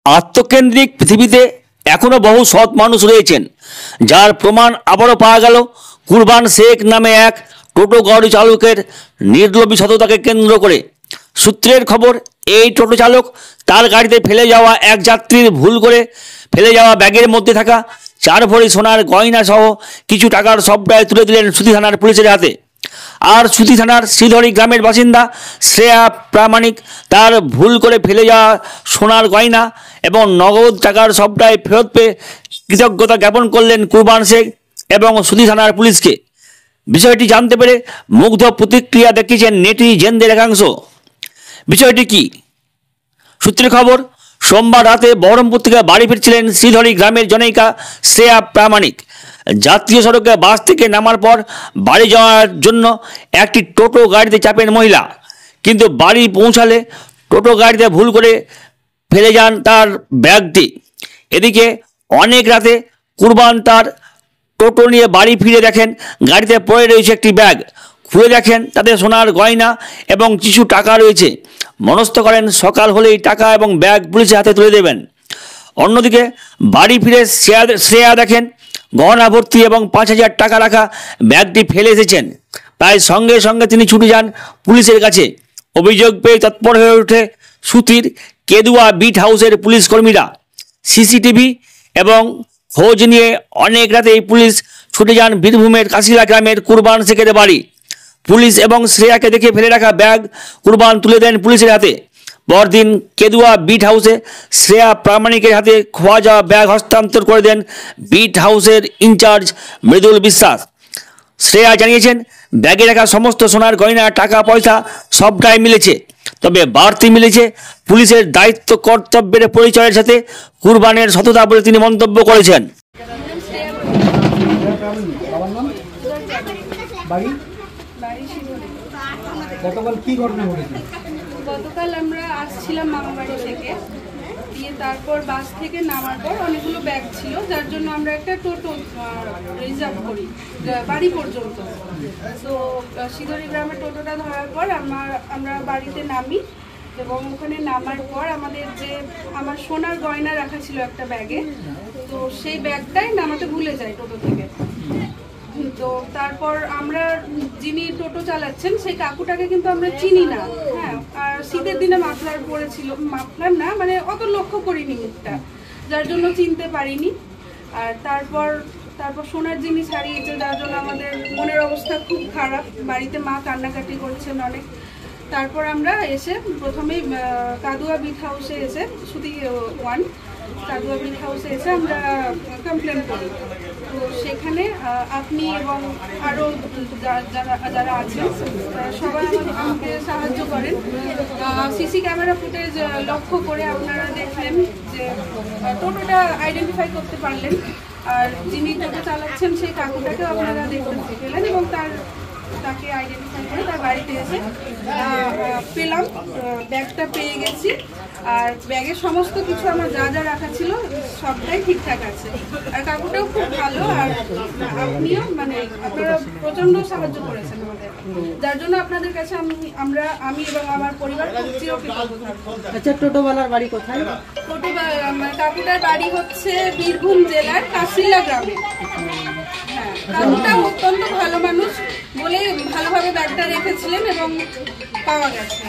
আত্মকেন্দ্রিক পৃথিবীতে এখনো বহু সৎ মানুষ রয়েছেন, যার প্রমাণ আবারও পাওয়া গেল কুরবান শেখ নামে এক টোটো গাড়ি চালকের নির্লোভী সততাকে কেন্দ্র করে। সূত্রের খবর, এই টোটো চালক তার গাড়িতে ফেলে যাওয়া এক যাত্রীর ভুল করে ফেলে যাওয়া ব্যাগের মধ্যে থাকা 4 ভরি সোনার গয়না সহ কিছু টাকার সবটাই তুলে দিলেন সুতি থানার পুলিশের হাতে। আর সুতি থানার শ্রীধরী গ্রামের বাসিন্দা শ্রেয়া প্রামাণিক তার ভুল করে ফেলে যাওয়া সোনার গয়না এবং নগদ টাকার সবটাই ফেরত পেয়ে কৃতজ্ঞতা জ্ঞাপন করলেন কুরবান শেখ এবং সুতি থানার পুলিশকে। বিষয়টি জানতে পেরে মুগ্ধ প্রতিক্রিয়া দেখিয়েছেন নেটিজেনদের একাংশ। বিষয়টি কি? সূত্রের খবর, সোমবার রাতে বহরমপুর থেকে বাড়ি ফিরছিলেন শ্রীধরী গ্রামের জনৈকা শ্রেয়া প্রামাণিক। জাতীয় সড়কে বাস থেকে নামার পর বাড়ি যাওয়ার জন্য একটি টোটো গাড়িতে চাপেন মহিলা, কিন্তু বাড়ি পৌঁছালে টোটো গাড়িতে ভুল করে ফেলে যান তার ব্যাগটি। এদিকে অনেক রাতে কুরবান তার টোটো নিয়ে বাড়ি ফিরে দেখেন গাড়িতে পড়ে রয়েছে একটি ব্যাগ। খুলে দেখেন তাতে সোনার গয়না এবং কিছু টাকা রয়েছে। মনস্থ করেন সকাল হলেই টাকা এবং ব্যাগ পুলিশের হাতে তুলে দেবেন। অন্যদিকে বাড়ি ফিরে শ্রেয়া দেখেন গহনা ভর্তি এবং 5,000 টাকা রাখা ব্যাগটি ফেলে এসেছেন। তাই সঙ্গে সঙ্গে তিনি ছুটে যান পুলিশের কাছে। অভিযোগ পেয়ে তৎপর হয়ে ওঠে সুতির কেদুয়া বিট হাউসের পুলিশ কর্মীরা। সিসিটিভি এবং খোঁজ নিয়ে অনেক রাতে এই পুলিশ ছুটে যান বীরভূমের কাশিলা গ্রামের কুরবান শেখের বাড়ি। পুলিশ এবং শ্রেয়াকে দেখে ফেলে রাখা ব্যাগ কুরবান তুলে দেন পুলিশের হাতে। পরদিন কেদুয়া বিট হাউসে শ্রেয়া প্রামাণিকের হাতে খোয়া যাওয়া ব্যাগ হস্তান্তর করে দেন বিট হাউসের ইনচার্জ মৃদুল বিশ্বাস। শ্রেয়া জানিয়েছেন, ব্যাগে রাখা সমস্ত সোনার গয়না, টাকা পয়সা সবটাই মিলেছে, তবে বাড়তি মিলেছে পুলিশের দায়িত্ব কর্তব্যের পরিচয়ের সাথে কুরবানের সততা বলে তিনি মন্তব্য করেছেন। গতকাল আমরা আসছিলাম মামা বাড়ি থেকে, দিয়ে তারপর বাস থেকে নামার পর অনেকগুলো ব্যাগ ছিল, যার জন্য আমরা একটা টোটো রিজার্ভ করি বাড়ি পর্যন্ত। তো শ্রীধরী গ্রামের টোটোটা ধরার পর আমরা বাড়িতে নামি এবং ওখানে নামার পর আমার সোনার গয়না রাখা ছিল একটা ব্যাগে, তো সেই ব্যাগটাই নামাতে ভুলে যাই টোটো থেকে। তো তারপর আমরা যিনি টোটো চালাচ্ছেন সেই কাকুটাকে কিন্তু আমরা চিনি না। হ্যাঁ, আর শীতের দিনে মাফলার পরেছিল, মাফলার না মানে অত লক্ষ্য করিনি মুখটা, যার জন্য চিনতে পারিনি। আর তারপর সোনার জিনিস হারিয়েছে, যার জন্য আমাদের মনের অবস্থা খুব খারাপ। বাড়িতে মা কান্নাকাটি করছেন অনেক। তারপর আমরা এসে প্রথমেই কাদুয়া বিট হাউসে এসে সুতি 1 কাদুয়া বিট হাউসে এসে আমরা কমপ্লেন করি। তো সেখানে আপনি এবং আরও যারা আছেন সবাই আমাকে সাহায্য করেন। সিসি ক্যামেরা ফুটেজ লক্ষ্য করে আপনারা দেখলেন যে টোটোটা আইডেন্টিফাই করতে পারলেন, আর যিনি টোটো চালাচ্ছেন সেই কাকুটাকেও আপনারা দেখতে পেলেন এবং তাকে আইডেন্টিফাই করে তার বাড়িতে এসে পেলাম, ব্যাগটা পেয়ে গেছি। আর ব্যাগের সমস্ত কিছু আমার যা রাখা ছিল সবটাই ঠিকঠাক আছে। আর কাকুটাও খুব ভালো, আর আপনিও মানে আপনারা প্রচন্ড সাহায্য করেছেন আমাদের, যার জন্য আপনাদের কাছে আমি এবং আমার পরিবার খুব চিরকৃতজ্ঞ থাকবো। আচ্ছা, টোটোওয়ালার বাড়ি কোথায়? কাকুটার বাড়ি হচ্ছে বীরভূম জেলার কাশিলা গ্রামে। হ্যাঁ, কাকুটা অত্যন্ত ভালো মানুষ বলে ভালোভাবে ব্যাগটা রেখেছিলেন এবং পাওয়া গেছে।